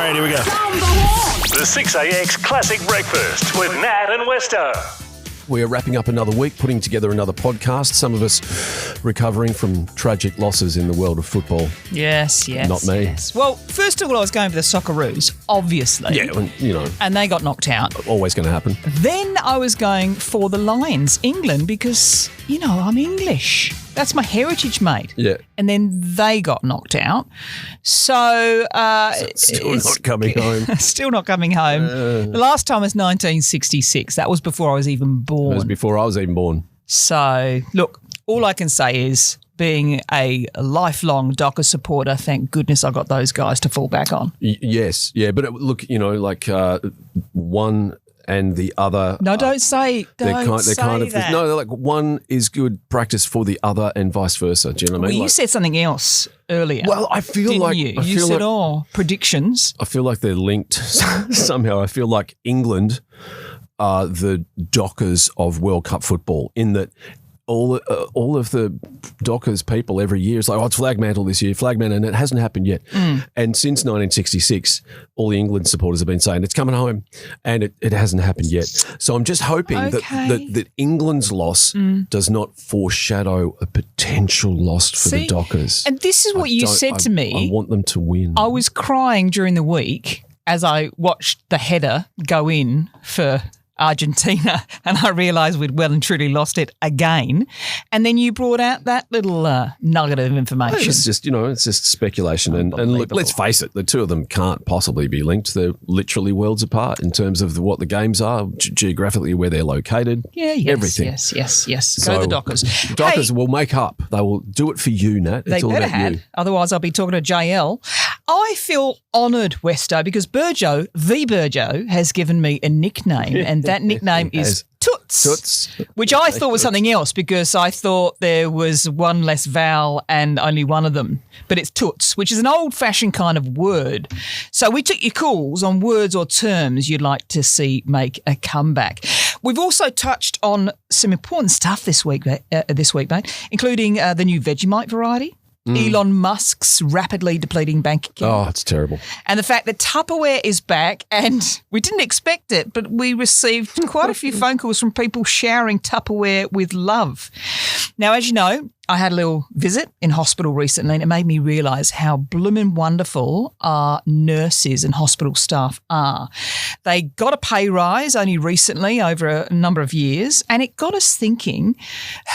right, here we go. The 6AX Classic Breakfast with Nat and Westo. We are wrapping up another week, putting together another podcast. Some of us recovering from tragic losses in the world of football. Yes. Not me. Yes. Well, first of all, I was going for the Socceroos, obviously. Yeah, well, you know. And they got knocked out. Always going to happen. Then I was going for the Lions, England, because, you know, I'm English. That's my heritage, mate. Yeah. And then they got knocked out. So... Still not coming home. Still not coming home. The last time was 1966. That was before I was even born. It was before I was even born. So, look, all I can say is, being a lifelong Docker supporter, thank goodness I got those guys to fall back on. Yes. Yeah, but look, you know, like one... and the other... No, don't say they're kind of that. No, they're like one is good practice for the other and vice versa. Do you know what I mean? Well, you said something else earlier. Well, I feel didn't like... you? You said, predictions. I feel like they're linked somehow. I feel like England are the Dockers of World Cup football in that all of the Dockers people every year is like, oh, it's flag mantle this year, flag mantle, and it hasn't happened yet. And since 1966, all the England supporters have been saying it's coming home, and it hasn't happened yet. So I'm just hoping that England's loss does not foreshadow a potential loss for the Dockers. And this is what you said to me. I want them to win. I was crying during the week as I watched the header go in for Argentina, and I realised we'd well and truly lost it again. And then you brought out that little nugget of information. It's just, it's just speculation. And look, let's face it, the two of them can't possibly be linked. They're literally worlds apart in terms of what the games are, geographically where they're located. Everything. Yes. Go the Dockers. The Dockers will make up. They will do it for you, Nat. They it's all better about have. you. Otherwise, I'll be talking to JL. I feel honoured, Westo, because Burjo, has given me a nickname, and that nickname is Toots, which I thought was something else because I thought there was one less vowel and only one of them. But it's Toots, which is an old-fashioned kind of word. So we took your calls on words or terms you'd like to see make a comeback. We've also touched on some important stuff this week, mate, including the new Vegemite variety. Elon Musk's rapidly depleting bank account. Oh, it's terrible. And the fact that Tupperware is back, and we didn't expect it, but we received quite a few phone calls from people showering Tupperware with love. Now, as you know, I had a little visit in hospital recently, and it made me realise how bloomin' wonderful our nurses and hospital staff are. They got a pay rise only recently over a number of years, and it got us thinking,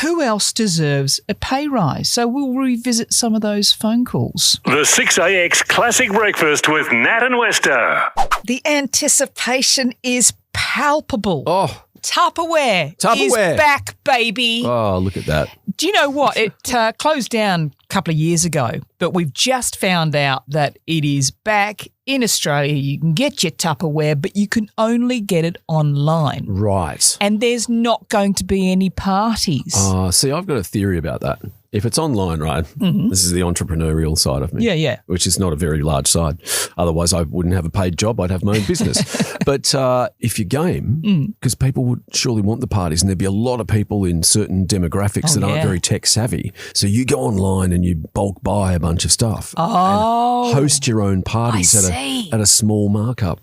who else deserves a pay rise? So we'll revisit some of those phone calls. The 6AX Classic Breakfast with Nat and Westo. The anticipation is palpable. Oh. Tupperware is back, baby. Oh, look at that. Do you know what? It closed down a couple of years ago, but we've just found out that it is back in Australia. You can get your Tupperware, but you can only get it online. Right. And there's not going to be any parties. See, I've got a theory about that. If it's online, right, this is the entrepreneurial side of me. Yeah. Which is not a very large side. Otherwise, I wouldn't have a paid job. I'd have my own business. But if you game, because people would surely want the parties, and there'd be a lot of people in certain demographics that aren't very tech savvy. So you go online and you bulk buy a bunch of stuff and host your own parties at a small markup.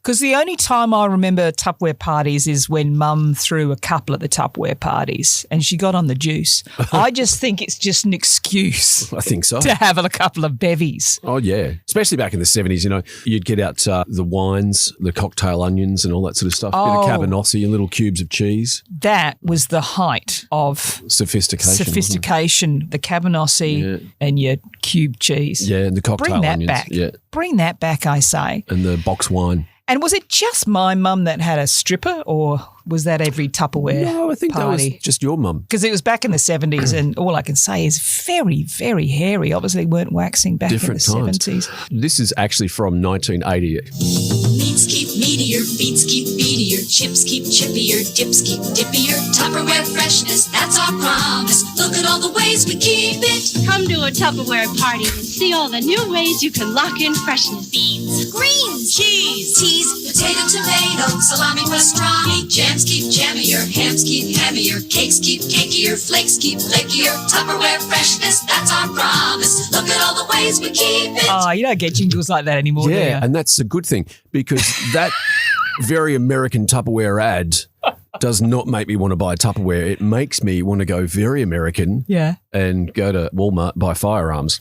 Because the only time I remember Tupperware parties is when Mum threw a couple at the Tupperware parties and she got on the juice. I just think it's just an excuse. I think so. To have a couple of bevies. Oh, yeah. Especially back in the 70s, you'd get out the wines, the cocktail onions and all that sort of stuff. A bit of cabanossi and little cubes of cheese. That was the height of sophistication. The cabanossi and your cube cheese. Yeah, and the cocktail onions. Bring that back. Yeah. Bring that back, I say. And the box wine. And was it just my mum that had a stripper, or was that every Tupperware party? No, I think that was just your mum. Because it was back in the 70s, and all I can say is very, very hairy. Obviously weren't waxing back Different in the times. 70s. This is actually from 1980. Meats keep meatier, beats keep beatier, chips keep chippier, dips keep dippier. Tupperware freshness, that's our promise. Look at all the ways we keep it. Come to a Tupperware party and see all the new ways you can lock in freshness. Beats, Greens, cheese, teas, potato, tomato, salami, pastrami. Jams keep jammier, hams keep hammier, cakes keep cakier, flakes keep flakier. Tupperware freshness, that's our promise. Look at all the ways we keep it. Oh, you don't get jingles like that anymore, do you? Yeah, and that's a good thing because that very American Tupperware ad does not make me want to buy Tupperware. It makes me want to go very American and go to Walmart, buy firearms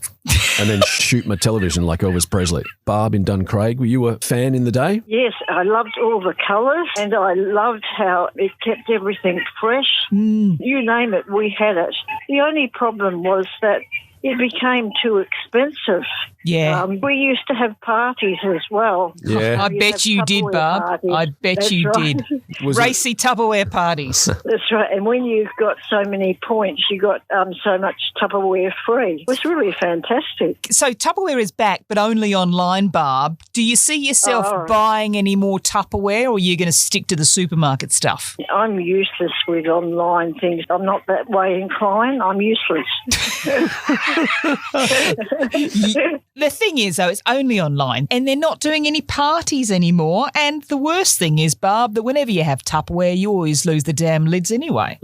and then shoot my television like Elvis Presley. Barb in Duncraig, were you a fan in the day? Yes, I loved all the colours and I loved how it kept everything fresh. You name it, we had it. The only problem was that it became too expensive. Yeah. We used to have parties as well. Yeah. I bet you did, Barb. Parties. I bet That's you right. did. Was Racy Tupperware parties. That's right. And when you've got so many points, you got so much Tupperware free. It was really fantastic. So Tupperware is back, but only online, Barb. Do you see yourself buying any more Tupperware, or are you going to stick to the supermarket stuff? I'm useless with online things. I'm not that way inclined. I'm useless. The thing is, though, it's only online and they're not doing any parties anymore. And the worst thing is, Barb, that whenever you have Tupperware, you always lose the damn lids anyway.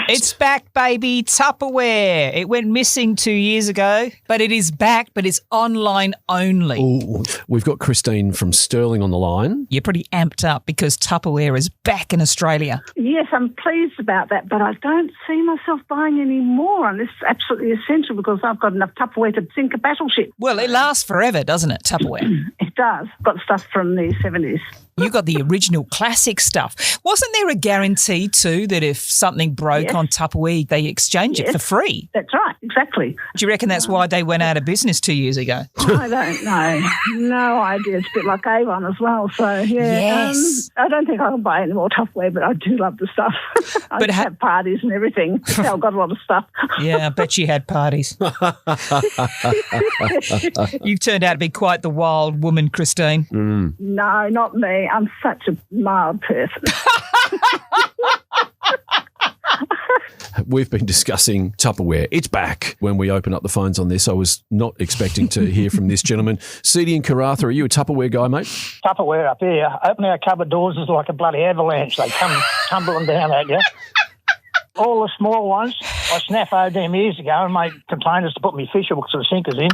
It's back, baby, Tupperware. It went missing 2 years ago, but it is back, but it's online only. Ooh, we've got Christine from Stirling on the line. You're pretty amped up because Tupperware is back in Australia. Yes, I'm pleased about that, but I don't see myself buying any more, and this is absolutely essential because I've got enough Tupperware to sink a battleship. Well, it lasts forever, doesn't it, Tupperware? It does. Got stuff from the 70s. You got the original classic stuff. Wasn't there a guarantee too that if something broke on Tupperware, they exchange it for free? That's right, exactly. Do you reckon that's why they went out of business 2 years ago? I don't know. No idea. It's a bit like Avon as well. So, yeah. Yes. I don't think I'll buy any more Tupperware, but I do love the stuff. I But have parties and everything. I've got a lot of stuff. Yeah, I bet you had parties. You've turned out to be quite the wild woman, Christine. No, not me. I'm such a mild person. We've been discussing Tupperware. It's back. When we open up the phones on this, I was not expecting to hear from this gentleman. Seedy in Karratha, are you a Tupperware guy, mate? Tupperware up here. Opening our cupboard doors is like a bloody avalanche. They come tumbling down at you. All the small ones, I snaffoed them years ago and made containers to put my fish hooks or sinkers in.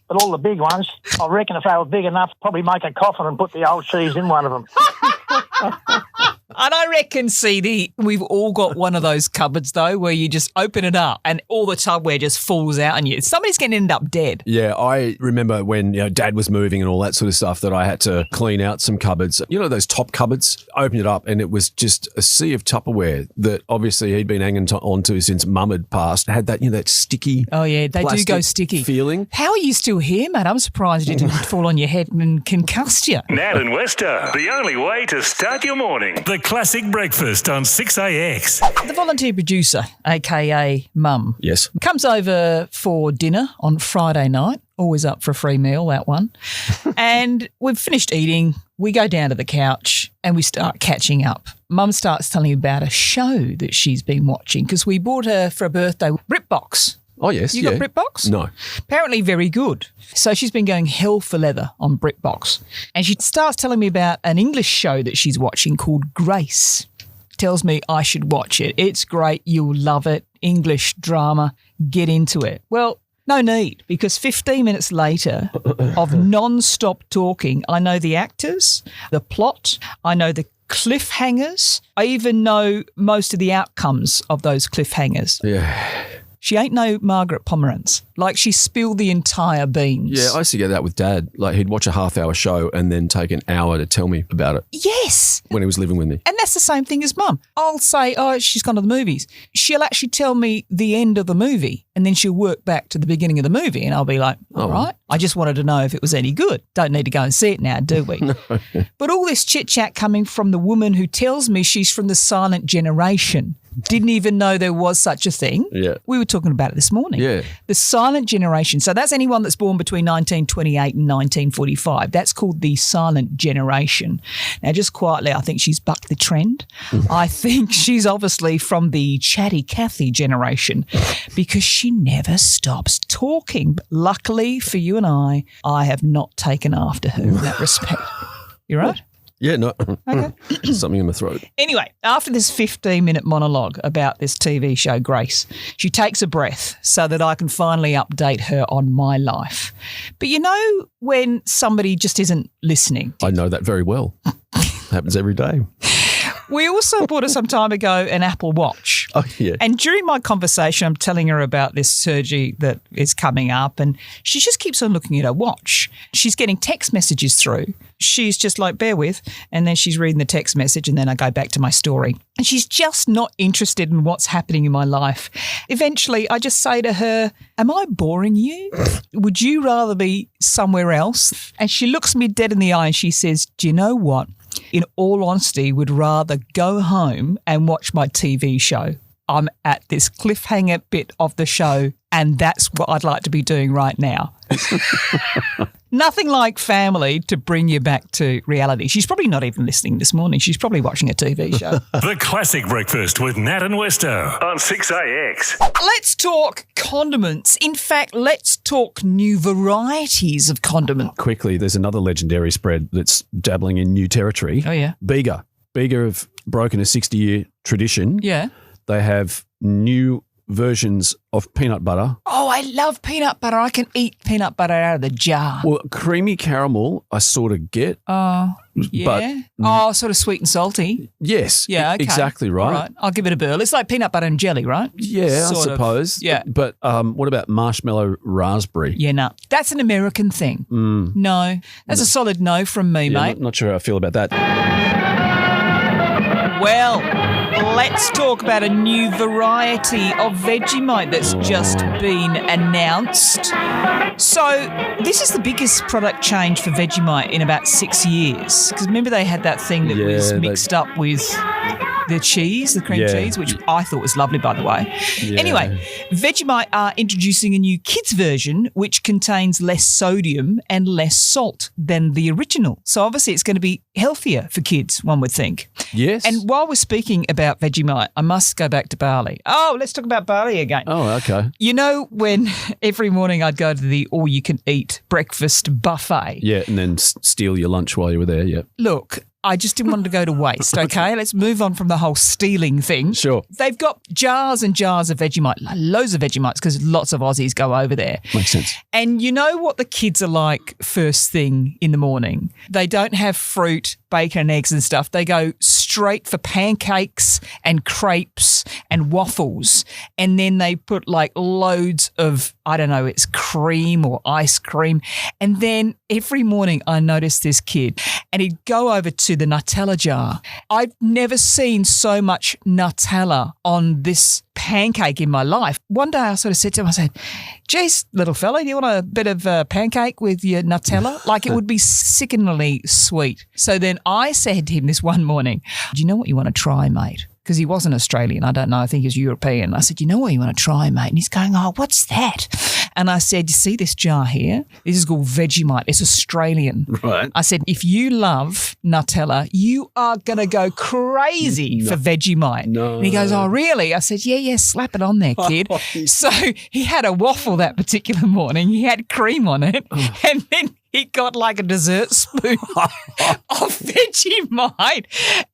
But all the big ones, I reckon if they were big enough, probably make a coffin and put the old cheese in one of them. And I reckon, CD, we've all got one of those cupboards, though, where you just open it up and all the Tupperware just falls out on you. Somebody's going to end up dead. Yeah, I remember when Dad was moving and all that sort of stuff that I had to clean out some cupboards. You know those top cupboards? Opened it up and it was just a sea of Tupperware that obviously he'd been hanging onto since Mum had passed. It had that, that sticky Oh, yeah, they do go sticky. feeling. How are you still here, mate? I'm surprised it didn't fall on your head and concuss you. Nat and Wester, the only way to start your morning. The classic breakfast on 6AX. The volunteer producer, a.k.a. Mum, Yes. comes over for dinner on Friday night. Always up for a free meal, that one. And we've finished eating. We go down to the couch and we start catching up. Mum starts telling me about a show that she's been watching because we bought her for a birthday BritBox. Oh, yes. You got BritBox? No. Apparently very good. So she's been going hell for leather on BritBox. And she starts telling me about an English show that she's watching called Grace. Tells me I should watch it. It's great. You'll love it. English drama. Get into it. Well, no need, because 15 minutes later of non-stop talking, I know the actors, the plot, I know the cliffhangers. I even know most of the outcomes of those cliffhangers. Yeah. She ain't no Margaret Pomeranz. Like, she spilled the entire beans. Yeah, I used to get that with Dad. Like, he'd watch a half-hour show and then take an hour to tell me about it Yes. when he was living with me. And that's the same thing as Mum. I'll say, oh, she's gone to the movies. She'll actually tell me the end of the movie and then she'll work back to the beginning of the movie and I'll be like, all right, I just wanted to know if it was any good. Don't need to go and see it now, do we? But all this chit-chat coming from the woman who tells me she's from the silent generation. Didn't even know there was such a thing. Yeah. We were talking about it this morning. Yeah. The silent generation. So that's anyone that's born between 1928 and 1945. That's called the silent generation. Now, just quietly, I think she's bucked the trend trend. I think she's obviously from the chatty Cathy generation because she never stops talking. But luckily for you and I have not taken after her in that respect. You right? Yeah, no. Okay. Something in my throat. Anyway, after this 15-minute monologue about this TV show, Grace, she takes a breath so that I can finally update her on my life. But you know when somebody just isn't listening? I know that very well. Happens every day. We also bought her some time ago an Apple Watch. Oh, yeah. And during my conversation, I'm telling her about this surgery that is coming up, and she just keeps on looking at her watch. She's getting text messages through. She's just like, bear with, and then she's reading the text message, and then I go back to my story. And she's just not interested in what's happening in my life. Eventually, I just say to her, am I boring you? Would you rather be somewhere else? And she looks me dead in the eye and she says, do you know what? In all honesty, would rather go home and watch my TV show. I'm at this cliffhanger bit of the show, and that's what I'd like to be doing right now. Nothing like family to bring you back to reality. She's probably not even listening this morning. She's probably watching a TV show. The Classic Breakfast with Nat and Westo on 6AX. Let's talk condiments. In fact, let's talk new varieties of condiment. Quickly, there's another legendary spread that's dabbling in new territory. Oh, yeah. Bega. Bega have broken a 60-year tradition. Yeah. They have new versions of peanut butter. Oh, I love peanut butter. I can eat peanut butter out of the jar. Well, creamy caramel, I sort of get. Oh, yeah. Sort of sweet and salty. Yes. Yeah, okay. Exactly right. All right. I'll give it a burl. It's like peanut butter and jelly, right? Yeah, Sort I of. suppose. Yeah. But what about marshmallow raspberry? Yeah, no. That's an American thing. No. That's a solid no from me, Yeah, mate. not sure how I feel about that. Well, let's talk about a new variety of Vegemite that's just been announced. So this is the biggest product change for Vegemite in about 6 years. Because remember they had that thing that was mixed up with the cheese, the cream cheese, which I thought was lovely, by the way. Yeah. Anyway, Vegemite are introducing a new kids version which contains less sodium and less salt than the original. So obviously it's going to be healthier for kids, one would think. Yes. And while we're speaking about Vegemite, I must go back to barley. Oh, let's talk about barley again. Oh, okay. You know when every morning I'd go to the all-you-can-eat breakfast buffet? Yeah, and then steal your lunch while you were there, yeah. Look, I just didn't want it to go to waste, okay? Let's move on from the whole stealing thing. Sure. They've got jars and jars of Vegemite, loads of Vegemites, because lots of Aussies go over there. Makes sense. And you know what the kids are like first thing in the morning? They don't have fruit, bacon and eggs and stuff. They go straight for pancakes and crepes and waffles. And then they put like loads of, I don't know, it's cream or ice cream. And then every morning I noticed this kid and he'd go over to the Nutella jar. I've never seen so much Nutella on this pancake in my life. One day I sort of said to him, I said, geez, little fella, do you want a bit of pancake with your Nutella? Like it would be sickeningly sweet. So then I said to him this one morning, do you know what you want to try, mate? Because he wasn't Australian. I don't know. I think he was European. I said, you know what you want to try, mate? And he's going, oh, what's that? And I said, you see this jar here? This is called Vegemite. It's Australian. Right. I said, if you love Nutella, you are going to go crazy for Vegemite. No. And he goes, oh, really? I said, yeah, slap it on there, kid. So he had a waffle that particular morning. He had cream on it. And then he got like a dessert spoon of Vegemite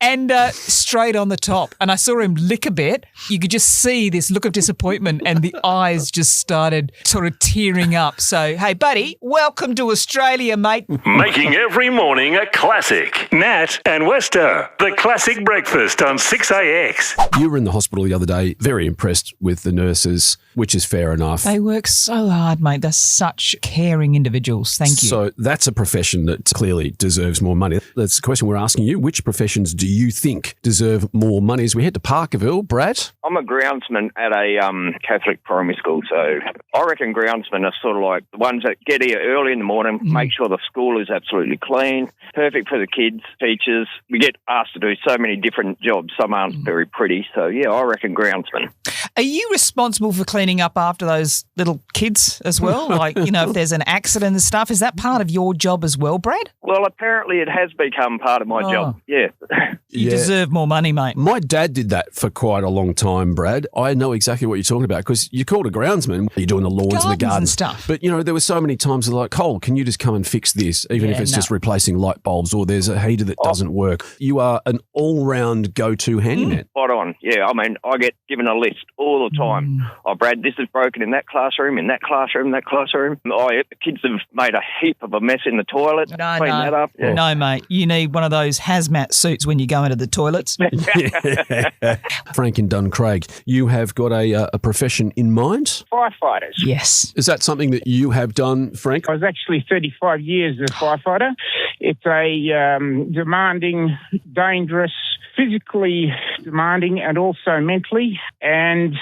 and straight on the top. And I saw him lick a bit. You could just see this look of disappointment and the eyes just started sort of tearing up. So, hey, buddy, welcome to Australia, mate. Making every morning a classic. Nat and Westo, the Classic Breakfast on 6AX. You were in the hospital the other day, very impressed with the nurses, which is fair enough. They work so hard, mate. They're such caring individuals. Thank you. So that's a profession that clearly deserves more money. That's the question we're asking you. Which professions do you think deserve more money? As we head to Parkerville, Brad? I'm a groundsman at a Catholic primary school, so I reckon groundsmen are sort of like the ones that get here early in the morning, make sure the school is absolutely clean, perfect for the kids, teachers. We get asked to do so many different jobs. Some aren't very pretty, so yeah, I reckon groundsmen. Are you responsible for cleaning cleaning up after those little kids as well? Like, if there's an accident and stuff, is that part of your job as well, Brad? Well, apparently it has become part of my job. Yeah. You deserve more money, mate. My dad did that for quite a long time, Brad. I know exactly what you're talking about because you're called a groundsman. You're doing the lawns and the gardens and stuff. But, there were so many times they're like, Cole, can you just come and fix this? Even if it's just replacing light bulbs or there's a heater that doesn't work. You are an all-round go-to handyman. Spot on. Yeah, I mean, I get given a list all the time. Oh, Brad, this is broken in that classroom, that classroom. Oh, the kids have made a heap of a mess in the toilet. Clean that up. Yeah. No, mate. You need one of those hazmat suits when you go into the toilets. Frank in Duncraig, you have got a profession in mind? Firefighters. Yes. Is that something that you have done, Frank? I was actually 35 years as a firefighter. It's a demanding, dangerous, physically demanding and also mentally. And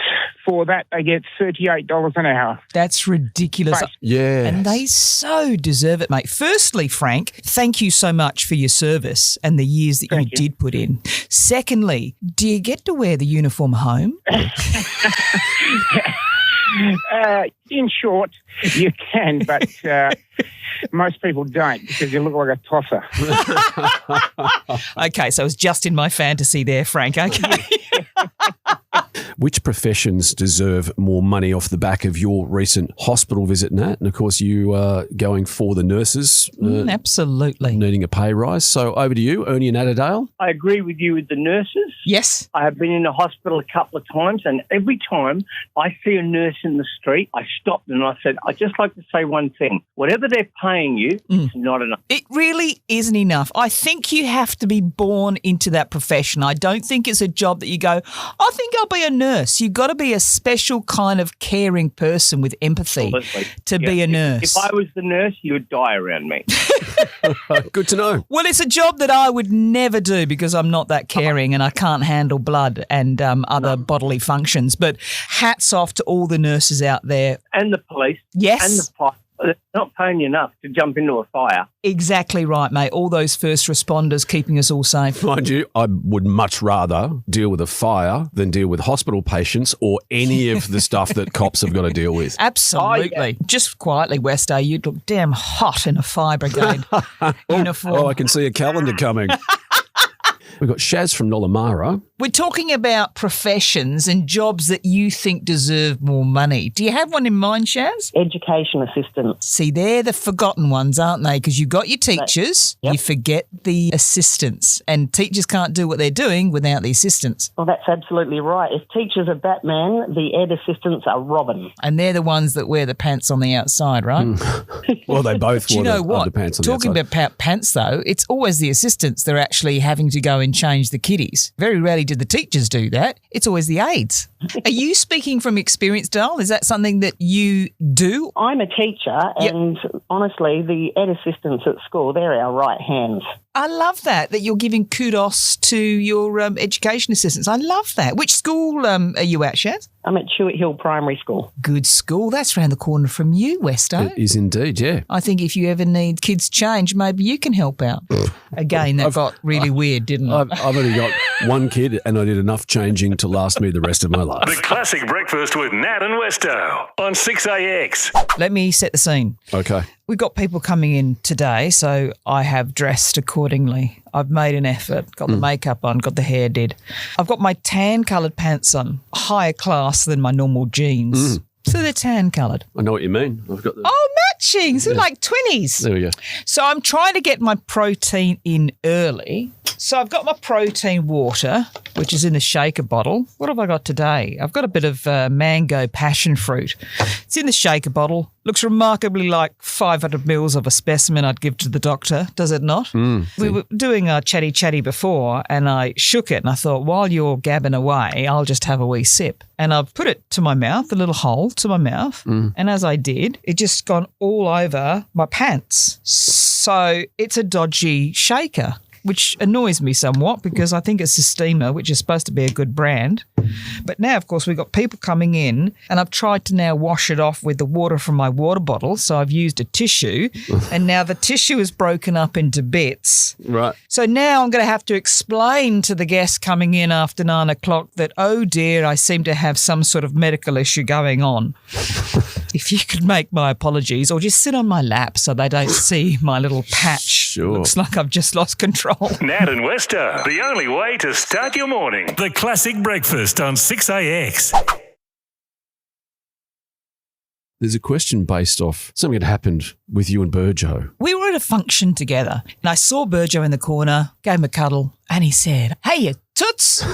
for that, they get $38 an hour. That's ridiculous. Yeah. And they so deserve it, mate. Firstly, Frank, thank you so much for your service and the years that you did put in. Secondly, do you get to wear the uniform home? In short, you can, but most people don't because you look like a tosser. Okay, so it was just in my fantasy there, Frank. Okay. Which professions deserve more money off the back of your recent hospital visit, Nat? And, of course, you are going for the nurses. Absolutely. Needing a pay rise. So over to you, Ernie and Atterdale. I agree with you with the nurses. Yes. I have been in the hospital a couple of times, and every time I see a nurse in the street, I stopped and I said, I'd just like to say one thing. Whatever they're paying you, it's not enough. It really isn't enough. I think you have to be born into that profession. I don't think it's a job that you go, I think I'll be a nurse. You've got to be a special kind of caring person with empathy to be a nurse. If I was the nurse, you would die around me. Good to know. Well, it's a job that I would never do because I'm not that caring and I can't handle blood and other bodily functions. But hats off to all the nurses out there. And the police. Yes. And the fire. They're not paying you enough to jump into a fire. Exactly right, mate. All those first responders keeping us all safe. Mind you, I would much rather deal with a fire than deal with hospital patients or any of the stuff that cops have got to deal with. Absolutely. Oh, yeah. Just quietly, Westo, you'd look damn hot in a fire brigade uniform. Oh, I can see a calendar coming. We've got Shaz from Nollamara. We're talking about professions and jobs that you think deserve more money. Do you have one in mind, Shaz? Education assistant. See, they're the forgotten ones, aren't they? Because you've got your teachers, you forget the assistants, and teachers can't do what they're doing without the assistants. Well, that's absolutely right. If teachers are Batman, the ed assistants are Robin. And they're the ones that wear the pants on the outside, right? Well, they both Do you know what? underpants on Talking the outside. about pants, though, it's always the assistants that are actually having to go and change the kiddies. Very rarely do the teachers do that. It's always the aides. Are you speaking from experience, Dale? Is that something that you do? I'm a teacher, and honestly, the ed assistants at school, they're our right hands. I love that you're giving kudos to your education assistants. I love that. Which school are you at, Shaz? I'm at Chewett Hill Primary School. Good school. That's round the corner from you, Westo. It is indeed, yeah. I think if you ever need kids change, maybe you can help out. Again, that got really weird, didn't it? I've only got one kid and I did enough changing to last me the rest of my life. The Classic Breakfast with Nat and Westo on 6AX. Let me set the scene. Okay. We've got people coming in today, so I have dressed accordingly. I've made an effort, got the makeup on, got the hair did. I've got my tan-coloured pants on, higher class than my normal jeans. So they're tan-coloured. I know what you mean. I've got the... Oh, matching. So like 20s. There we go. So I'm trying to get my protein in early. So I've got my protein water, which is in the shaker bottle. What have I got today? I've got a bit of mango passion fruit. It's in the shaker bottle. Looks remarkably like 500 mils of a specimen I'd give to the doctor, does it not? We were doing a chatty before and I shook it and I thought, while you're gabbing away, I'll just have a wee sip. And I've put it to my mouth, a little hole to my mouth. And as I did, it just gone all over my pants. So it's a dodgy shaker. which annoys me somewhat because I think it's a steamer, which is supposed to be a good brand. But now, of course, we've got people coming in, and I've tried to now wash it off with the water from my water bottle. So I've used a tissue, and now the tissue is broken up into bits. Right. So now I'm going to have to explain to the guests coming in after 9 o'clock that, oh dear, I seem to have some sort of medical issue going on. If you could make my apologies, or just sit on my lap so they don't see my little patch. Sure. Looks like I've just lost control. Nat and Westo, the only way to start your morning. The Classic Breakfast on 6AX. There's a question based off something that happened with you and Burjo. We were at a function together, and I saw Burjo in the corner, gave him a cuddle, and he said, "Hey, you toots."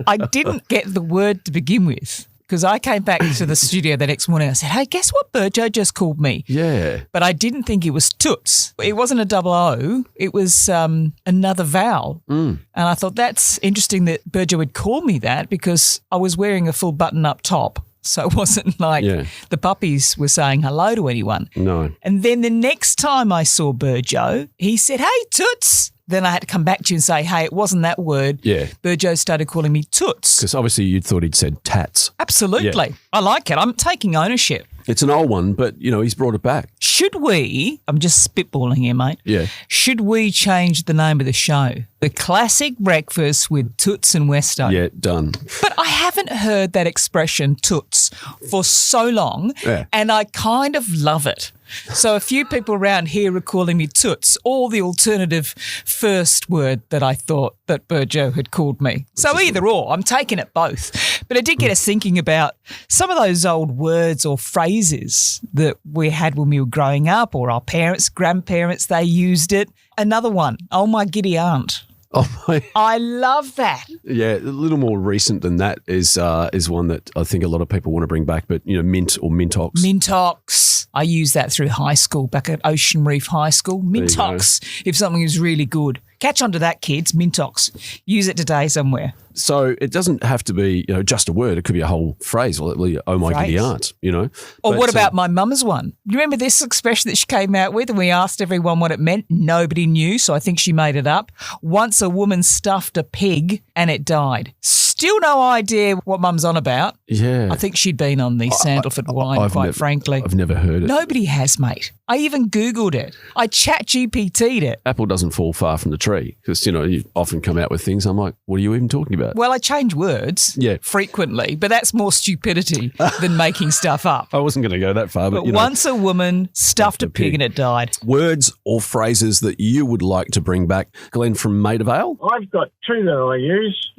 I didn't get the word to begin with, because I came back to the studio the next morning. I said, "Hey, guess what Burjo just called me?" Yeah. But I didn't think it was toots. It wasn't a double O. It was another vowel. And I thought that's interesting that Burjo would call me that because I was wearing a full button-up top. So it wasn't like the puppies were saying hello to anyone. No. And then the next time I saw Burjo, he said, "Hey, toots." Then I had to come back to you and say, hey, it wasn't that word. Yeah. Burjo started calling me toots. Because obviously you'd thought he'd said tats. Absolutely. Yeah. I like it. I'm taking ownership. It's an old one, but, he's brought it back. Should we, I'm just spitballing here, mate. Yeah. Should we change the name of the show? The Classic Breakfast with Toots and Westo. Yeah, done. But I haven't heard that expression, toots, for so long, and I kind of love it. So a few people around here are calling me toots, or the alternative first word that I thought that Burjo had called me. So either or, I'm taking it both. But it did get us thinking about some of those old words or phrases that we had when we were growing up, or our parents, grandparents, they used it. Another one, oh my giddy aunt. Oh my! I love that. Yeah, a little more recent than that is one that I think a lot of people want to bring back. But mint or mintox. Mintox. I used that through high school, back at Ocean Reef High School. Mintox. If something is really good, catch on to that, kids. Mintox. Use it today somewhere. So it doesn't have to be, just a word. It could be a whole phrase. Well, oh my giddy aunt, Or but, what about my mum's one? You remember this expression that she came out with, and we asked everyone what it meant? Nobody knew, so I think she made it up. Once a woman stuffed a pig and it died. Still no idea what mum's on about. Yeah. I think she'd been on the Sandalford wine, quite frankly. I've never heard it. Nobody has, mate. I even Googled it. I chat GPT'd it. Apple doesn't fall far from the tree because, you often come out with things. I'm like, what are you even talking about? Well, I change words frequently, but that's more stupidity than making stuff up. I wasn't going to go that far. But once a woman stuffed a pig and it died. Words or phrases that you would like to bring back. Glenn from Maida Vale? I've got two that I use.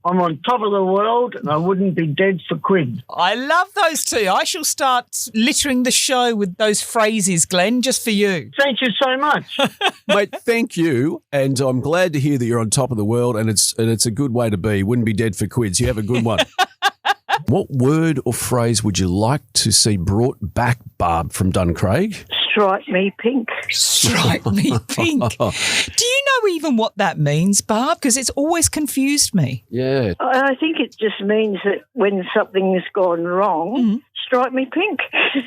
I'm on top of the world and I wouldn't be dead for quid. I love those two. I shall start littering the show with those phrases, Glenn, just for you. Thank you so much. Mate, thank you. And I'm glad to hear that you're on top of the world, and it's a good way to be. Wouldn't be dead for quids. You have a good one. What word or phrase would you like to see brought back, Barb from Duncraig? Strike me pink. Strike me pink. Do you know even what that means, Barb? Because it's always confused me. Yeah. I think it just means that when something's gone wrong, strike me pink.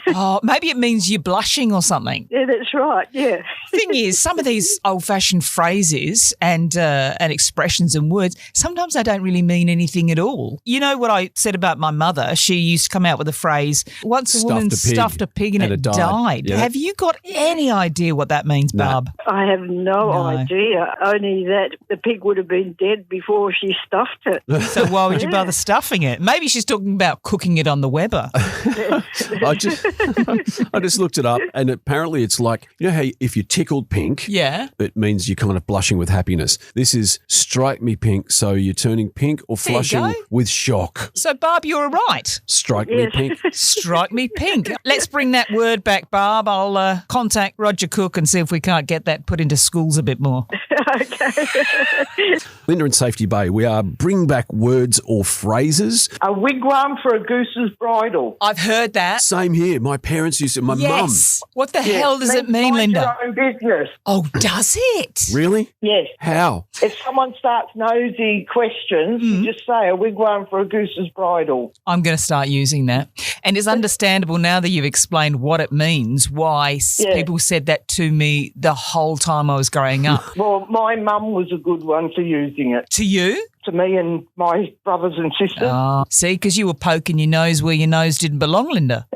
Oh, maybe it means you're blushing or something. Yeah, that's right, yeah. Thing is, some of these old-fashioned phrases and expressions and words, sometimes they don't really mean anything at all. You know what I said about my mother? She used to come out with the phrase, once a woman stuffed a pig and it died. Yeah. Have you got any idea what that means, Barb? I have no idea, only that the pig would have been dead before she stuffed it. So why would you bother stuffing it? Maybe she's talking about cooking it on the Weber. I just looked it up, and apparently it's like, how if you're tickled pink, it means you're kind of blushing with happiness. This is strike me pink, so you're turning pink or flushing with shock. So, Barb, you're right. Strike me pink. Strike me pink. Let's bring that word back, Barb. I'll contact Roger Cook and see if we can't get that put into schools a bit more. Okay. Linda in Safety Bay, we are bring back words or phrases. A wigwam for a goose's bridle. I I've heard that. Same here. My parents used to. My mum. Yes. What the hell does it mean, Mind Linda? your own business. Oh, does it? Really? Yes. How? If someone starts nosy questions, you just say a wigwam for a goose's bridle. I'm going to start using that. And it's understandable now that you've explained what it means, why people said that to me the whole time I was growing up. Well, my mum was a good one for using it. To you? To me and my brothers and sisters. Oh, see, because you were poking your nose where your nose didn't belong, Linda.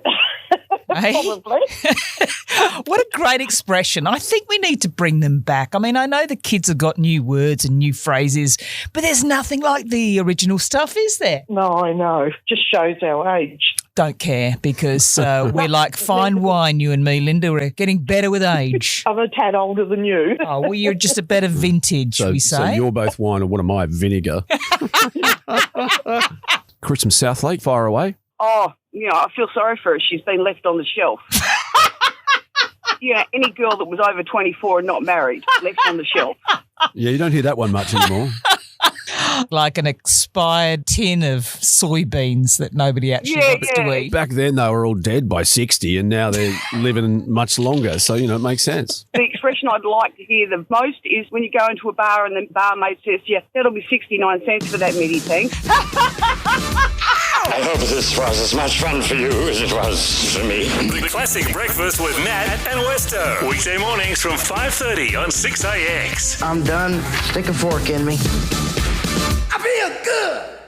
Hey? Probably. What a great expression. I think we need to bring them back. I mean, I know the kids have got new words and new phrases, but there's nothing like the original stuff, is there? No, I know. Just shows our age. Don't care because we're like fine wine, you and me, Linda. We're getting better with age. I'm a tad older than you. Oh, well, you're just a better vintage, we say. So you're both wine and what am I, vinegar? Chris from Southlake, fire away. Oh, I feel sorry for her. She's been left on the shelf. Any girl that was over 24 and not married, left on the shelf. Yeah, you don't hear that one much anymore. Like an expired tin of soybeans that nobody actually wants to eat. Back then they were all dead by 60 and now they're living much longer. So, it makes sense. The expression I'd like to hear the most is when you go into a bar and the barmaid says, that'll be 69 cents for that midi, thanks. I hope this was as much fun for you as it was for me. The Classic Breakfast with Nat and Westo. Weekday mornings from 5:30 on 6AX. I'm done. Stick a fork in me. I feel good.